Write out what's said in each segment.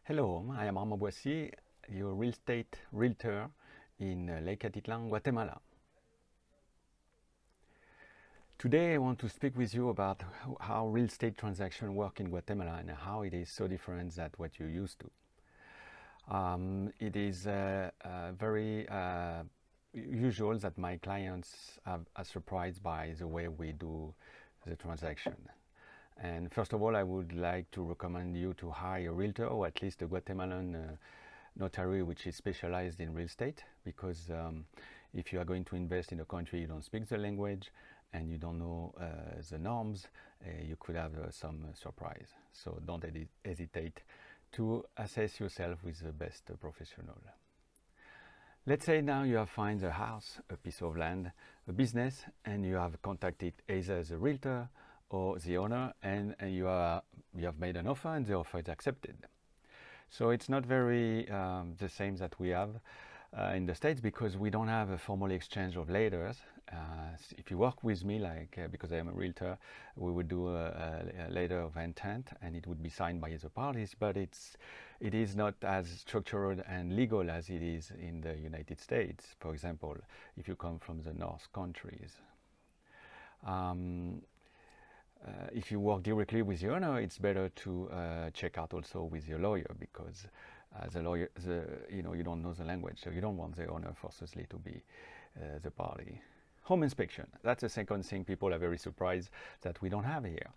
Hello, I am Armand Boissy, your real estate realtor in Lake Atitlan, Guatemala. Today I want to speak with you about how real estate transactions work in Guatemala and how it is so different than what you're used to. It is very usual that my clients are surprised by the way we do the transaction. And first of all, I would like to recommend you to hire a realtor or at least a Guatemalan notary which is specialized in real estate, because if you are going to invest in a country you don't speak the language and you don't know the norms, you could have some surprise. So don't hesitate to assess yourself with the best professional. Let's say now you have found a house, a piece of land, a business, and you have contacted either the realtor or the owner, and you have made an offer and the offer is accepted. So it's not very the same that we have in the States, because we don't have a formal exchange of letters. If you work with me, because I am a realtor, we would do a letter of intent and it would be signed by the parties, but it is not as structured and legal as it is in the United States. For example, if you come from the North countries. If you work directly with the owner, it's better to check out also with your lawyer, because the lawyer, you don't know the language, so you don't want the owner forcibly to be the party. Home inspection, that's the second thing people are very surprised that we don't have here.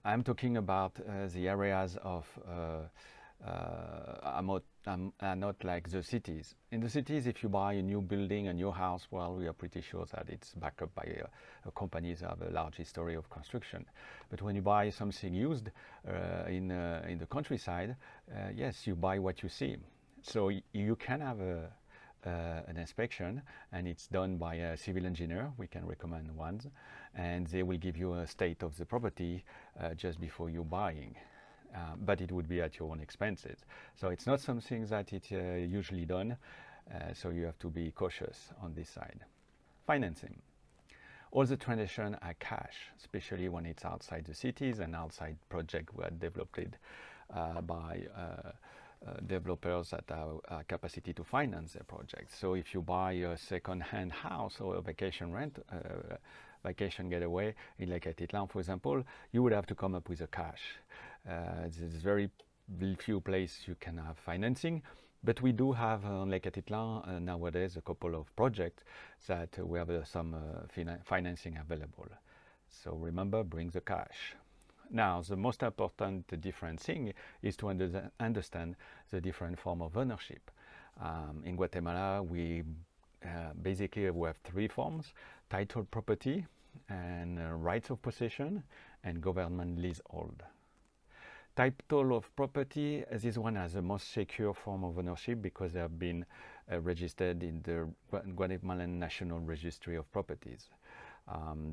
I'm talking about the areas of are not like the cities. In the cities, if you buy a new building, a new house, well, we are pretty sure that it's backed up by companies that have a large history of construction. But when you buy something used in the countryside, yes, you buy what you see. So you can have an inspection, and it's done by a civil engineer. We can recommend ones, and they will give you a state of the property just before you're buying. But it would be at your own expenses. So it's not something that it's usually done, so you have to be cautious on this side. Financing. All the transactions are cash, especially when it's outside the cities and outside projects were developed by developers that have capacity to finance their projects. So if you buy a second-hand house or a vacation getaway in Lake Atitlan, for example, you would have to come up with a cash. There's very few places you can have financing, but we do have on Lake Atitlan nowadays a couple of projects that we have some financing available. So remember, bring the cash. Now, the most important different thing is to understand the different form of ownership. In Guatemala, we basically have three forms: title property, and rights of possession, and government leasehold. Title of property, this one has the most secure form of ownership because they have been registered in the Guatemalan National Registry of Properties.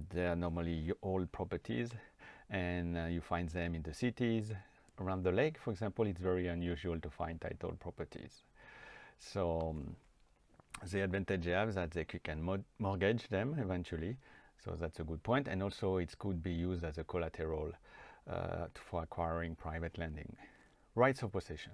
They are normally old properties, and you find them in the cities. Around the lake, for example, it's very unusual to find title properties. So the advantage you have is that you can mortgage them eventually, so that's a good point, and also it could be used as a collateral for acquiring private lending. Rights of possession.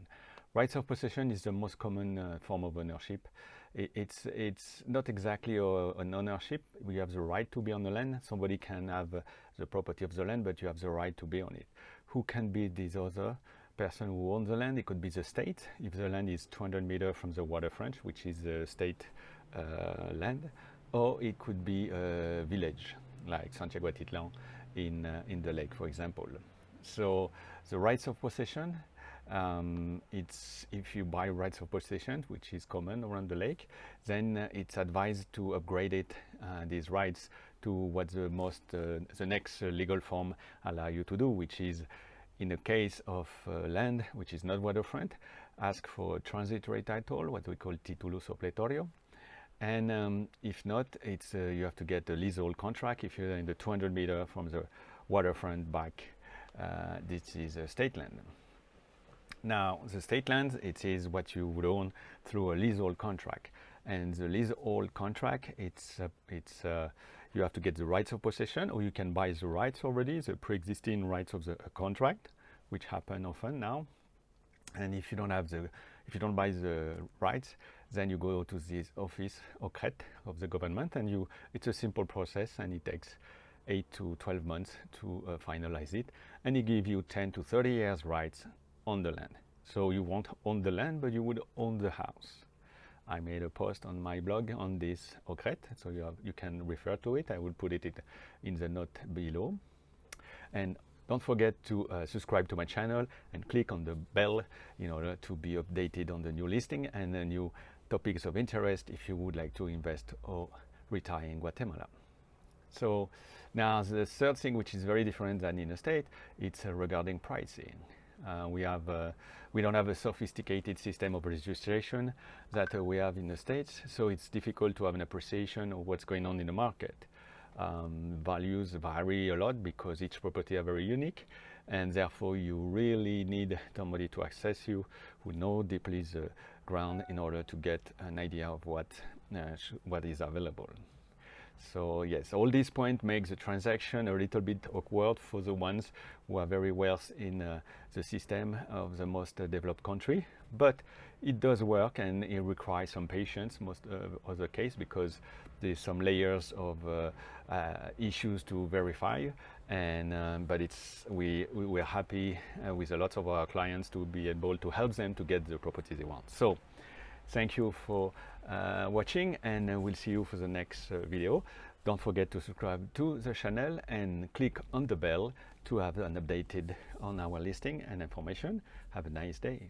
Rights of possession is the most common form of ownership. It's not exactly an ownership. We have the right to be on the land. Somebody can have the property of the land, but you have the right to be on it. Who can be this other person who owns the land? It could be the state, if the land is 200 meters from the waterfront, which is the state land, or it could be a village, like Santiago Atitlan in the lake, for example. So the rights of possession, it's if you buy rights of possession, which is common around the lake, then it's advised to upgrade it, these rights, to what the next legal form allow you to do, which is, in the case of land which is not waterfront, ask for a transitory title, what we call título supletorio. And if not, it's you have to get a leasehold contract. If you're in the 200 meter from the waterfront back, this is a state land. Now, the state land, it is what you would own through a leasehold contract. And the leasehold contract, you have to get the rights of possession, or you can buy the rights already, the pre-existing rights of the contract, which happen often now. And if you don't buy the rights, then you go to this office Expat of the government, and it's a simple process, and it takes 8 to 12 months to finalize it, and it gives you 10 to 30 years rights on the land. So you won't own the land, but you would own the house. I made a post on my blog on this Expat, so you can refer to it. I will put it in the note below. And don't forget to subscribe to my channel and click on the bell in order to be updated on the new listing and the new topics of interest if you would like to invest or retire in Guatemala. So now the third thing, which is very different than in the States, it's regarding pricing. We don't have a sophisticated system of registration that we have in the States, so it's difficult to have an appreciation of what's going on in the market. Values vary a lot because each property are very unique, and therefore you really need somebody to access you who know deeply the ground in order to get an idea of what is available. So yes, all these points make the transaction a little bit awkward for the ones who are very well in the system of the most developed country, but it does work, and it requires some patience most other case, because there's some layers of issues to verify, and but we're happy with a lot of our clients to be able to help them to get the property they want. So thank you for watching, and we'll see you for the next video. Don't forget to subscribe to the channel and click on the bell to have an updated on our listing and information. Have a nice day.